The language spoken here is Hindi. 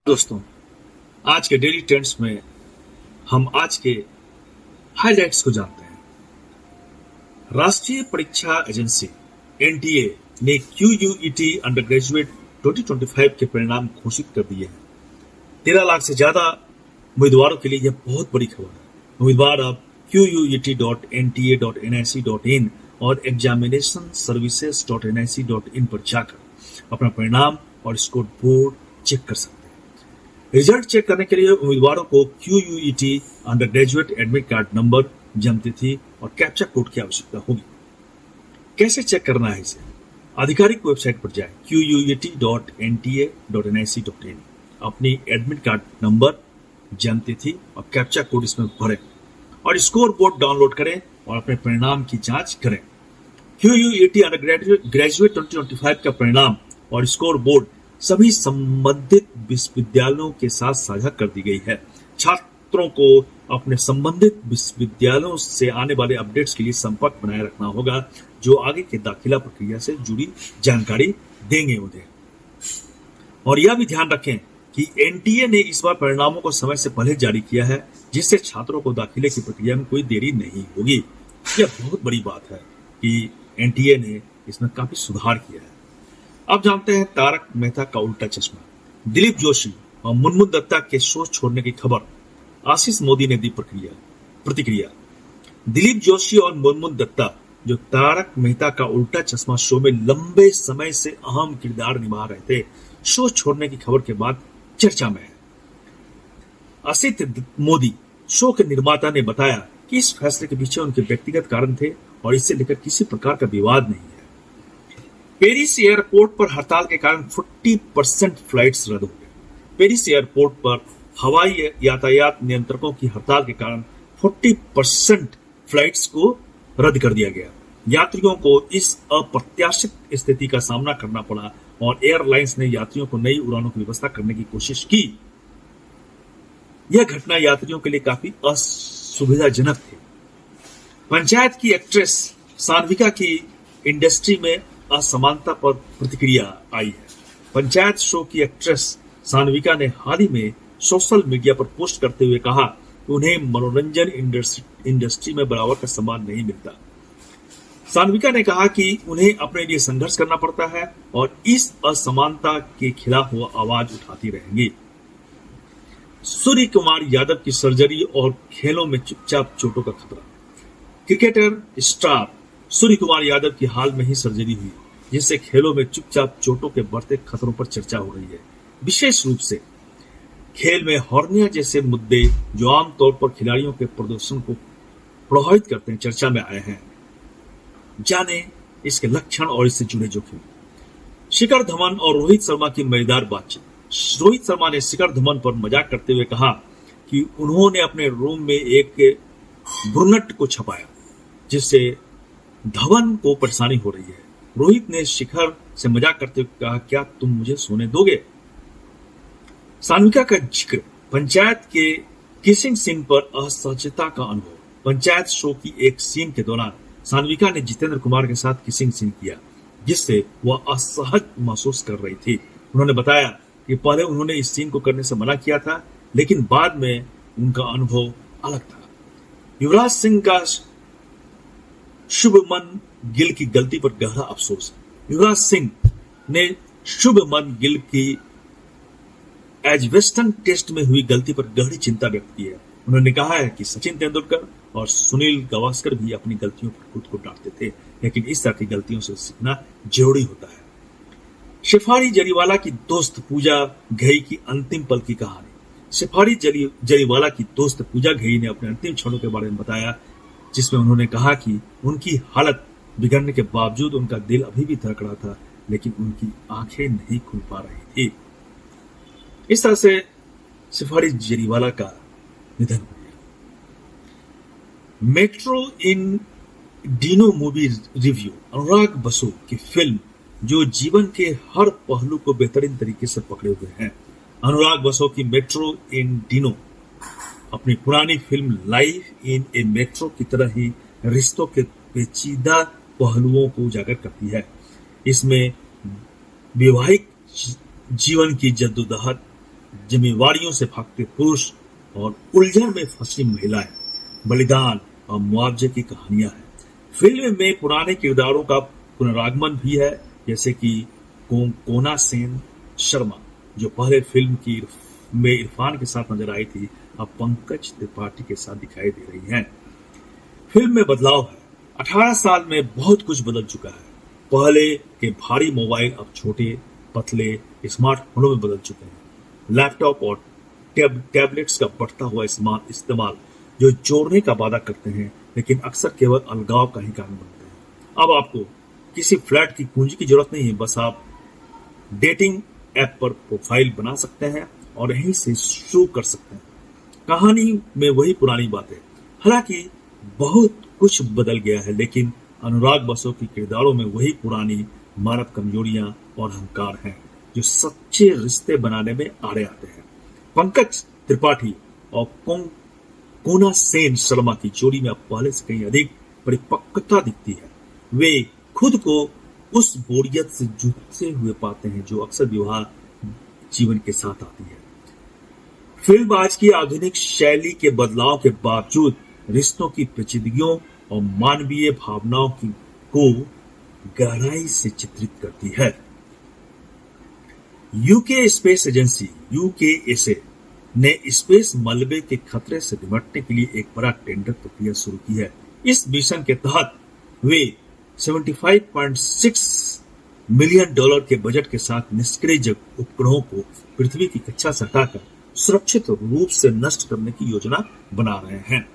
दोस्तों, आज के डेली ट्रेंड्स में हम आज के हाइलाइट्स को जानते हैं। राष्ट्रीय परीक्षा एजेंसी एनटीए ने क्यूयूईटी अंडर ग्रेजुएट 2025 के परिणाम घोषित कर दिए हैं। 13 लाख से ज्यादा उम्मीदवारों के लिए यह बहुत बड़ी खबर है। उम्मीदवार अब QUET.NTA.nic.in और examinationservices.nic.in पर जाकर अपना परिणाम और स्कोर बोर्ड चेक कर सकते हैं। रिजल्ट चेक करने के लिए उम्मीदवारों को QUET under graduate admit card number, जन्मतिथि और कैप्चा कोड की आवश्यकता होगी। कैसे चेक करना है इसे? आधिकारिक वेबसाइट पर जाएं QUET.NTA.nic.in, अपनी एडमिट कार्ड नंबर, जन्मतिथि और कैप्चा कोड इसमें भरें और स्कोर बोर्ड डाउनलोड करें और अपने परिणाम की जांच करें। QUET अंडर ग्रेजुएट 2025 का परिणाम और स्कोर बोर्ड सभी संबंधित विश्वविद्यालयों के साथ साझा कर दी गई है। छात्रों को अपने संबंधित विश्वविद्यालयों से आने वाले अपडेट्स के लिए संपर्क बनाए रखना होगा, जो आगे के दाखिला प्रक्रिया से जुड़ी जानकारी देंगे उन्हें। और यह भी ध्यान रखें कि एनटीए ने इस बार परिणामों को समय से पहले जारी किया है, जिससे छात्रों को दाखिले की प्रक्रिया में कोई देरी नहीं होगी। यह बहुत बड़ी बात है कि एनटीए ने इसमें काफी सुधार किया है। अब जानते हैं तारक मेहता का उल्टा चश्मा। दिलीप जोशी और मुनमुन दत्ता के शो छोड़ने की खबर, आशीष मोदी ने दी प्रतिक्रिया। दिलीप जोशी और मुनमुन दत्ता, जो तारक मेहता का उल्टा चश्मा शो में लंबे समय से अहम किरदार निभा रहे थे, शो छोड़ने की खबर के बाद चर्चा में है। आशीष मोदी, शो के निर्माता, ने बताया कि इस फैसले के पीछे उनके व्यक्तिगत कारण थे और इससे लेकर किसी प्रकार का विवाद नहीं है। पेरिस एयरपोर्ट पर हड़ताल के कारण 40% फ्लाइट्स रद्द हो गए। पेरिस एयरपोर्ट पर हवाई यातायात नियंत्रकों की हड़ताल के कारण 40% फ्लाइट्स को रद्द कर दिया गया। यात्रियों को इस अप्रत्याशित स्थिति का सामना करना पड़ा और एयरलाइंस ने यात्रियों को नई उड़ानों की व्यवस्था करने की कोशिश की। यह घटना यात्रियों के लिए काफी असुविधाजनक थी। पंचायत की एक्ट्रेस सान्विका की इंडस्ट्री में असमानता पर प्रतिक्रिया आई है। पंचायत शो की एक्ट्रेस सान्विका ने हाल ही में सोशल मीडिया पर पोस्ट करते हुए कहा कि उन्हें मनोरंजन इंडस्ट्री में बराबर का सम्मान नहीं मिलता। सान्विका ने कहा कि उन्हें अपने लिए संघर्ष करना पड़ता है और इस असमानता के खिलाफ वो आवाज उठाती रहेंगी। सूर्य कुमार यादव की सर्जरी और खेलों में चुपचाप चोटों का खतरा। क्रिकेटर स्टार सूर्य कुमार यादव की हाल में ही सर्जरी हुई, जिससे खेलों में चुपचाप चोटों के बढ़ते खतरों पर चर्चा हो रही है। विशेष रूप से खेल में हॉर्निया जैसे मुद्दे, जो आमतौर पर खिलाड़ियों के प्रदर्शन को प्रभावित करते हैं, चर्चा में आए हैं। जाने इसके लक्षण और इससे जुड़े जोखिम। शिखर धवन और रोहित शर्मा की मजेदार बातचीत। रोहित शर्मा ने शिखर धवन पर मजाक करते हुए कहा कि उन्होंने अपने रूम में एक ब्रुनेट को छपाया, जिससे धवन को परेशानी हो रही है। रोहित ने शिखर से मजाक करते हुए कहा, क्या तुम मुझे सोने दोगे? सान्विका का जिक्र। पंचायत के किसिंग सीन पर असहजता का अनुभव। पंचायत शो की एक सीन के दौरान सान्विका ने जितेंद्र कुमार के साथ किसिंग सीन किया, जिससे वह असहज महसूस कर रही थी। उन्होंने बताया कि पहले उन्होंने इस सीन को करने से मना किया था, लेकिन बाद में उनका अनुभव अलग था। युवराज सिंह का शुभमन गिल की गलती पर गहरा अफसोस। युवराज सिंह ने शुभमन गिल की एजबेस्टन टेस्ट में हुई गलती पर गहरी चिंता व्यक्त की है। उन्होंने कहा है कि सचिन तेंदुलकर और सुनील गावस्कर भी अपनी गलतियों पर खुद को डांटते थे, लेकिन इस तरह की गलतियों से सीखना जरूरी होता है। शेफाली जरीवाला की दोस्त पूजा घई की अंतिम पल की कहानी। शेफाली जरीवाला की दोस्त पूजा घई ने अपने अंतिम क्षणों के बारे में बताया, जिसमें उन्होंने कहा कि उनकी हालत बिगड़ने के बावजूद उनका दिल अभी भी धड़क रहा था, लेकिन उनकी आंखें नहीं खुल पा रही थी। इस तरह से शेफाली जरीवाला का निधन हो गया। मेट्रो इन डीनो मूवी रिव्यू। अनुराग बसु की फिल्म, जो जीवन के हर पहलू को बेहतरीन तरीके से पकड़े हुए हैं। अनुराग बसु की मेट्रो इन डीनो अपनी पुरानी film life in A metro की तरह ही रिश्तों के पेचीदा पहलुओं को उजागर करती है। इसमें वैवाहिक जीवन की जद्दोजहद, जिम्मेवारियों से भागते पुरुष और उलझन में फंसी महिलाएं, बलिदान और मुआवजे की कहानियां हैं। फिल्म में पुराने किरदारों का पुनरागमन भी है, जैसे कि कोना सेन शर्मा, जो पहले फिल्म की में इरफान के साथ नजर आई थी, अब पंकज त्रिपाठी के साथ दिखाई दे रही हैं। फिल्म में बदलाव है। 18 साल में बहुत कुछ बदल चुका है। पहले के भारी मोबाइल अब छोटे, पतले स्मार्टफोनों में बदल चुके हैं। लैपटॉप और टैबलेट्स का बढ़ता हुआ इस्तेमाल जो जोड़ने का वादा करते हैं, लेकिन अक्सर केवल अलगाव का ही कारण बनते हैं। अब आपको किसी फ्लैट की कुंजी की जरूरत नहीं है, बस आप डेटिंग ऐप पर प्रोफाइल बना सकते हैं और यहीं से शुरू कर सकते हैं। कहानी में वही पुरानी बातें, हालांकि बहुत कुछ बदल गया है, लेकिन अनुराग बसु के किरदारों में वही पुरानी मानव कमजोरियां और अहंकार हैं, जो सच्चे रिश्ते बनाने में आड़े आते हैं। पंकज त्रिपाठी और कोना सेन शर्मा की जोड़ी में अब पहले से कहीं अधिक परिपक्वता दिखती है। वे खुद को उस बोरियत से जूझते हुए पाते हैं जो अक्सर विवाह जीवन के साथ आती है। फिल्म आज की आधुनिक शैली के बदलाव के बावजूद रिश्तों की पेचीदगियों और मानवीय भावनाओं को गहराई से चित्रित करती है। यूके स्पेस एजेंसी यूकेएसए ने स्पेस मलबे के खतरे से निपटने के लिए एक बड़ा टेंडर प्रक्रिया शुरू की है। इस मिशन के तहत वे $75.6 मिलियन के बजट के साथ निष्क्रिय उपग्रहों को पृथ्वी की कक्षा से हटाकर सुरक्षित रूप से नष्ट करने की योजना बना रहे हैं।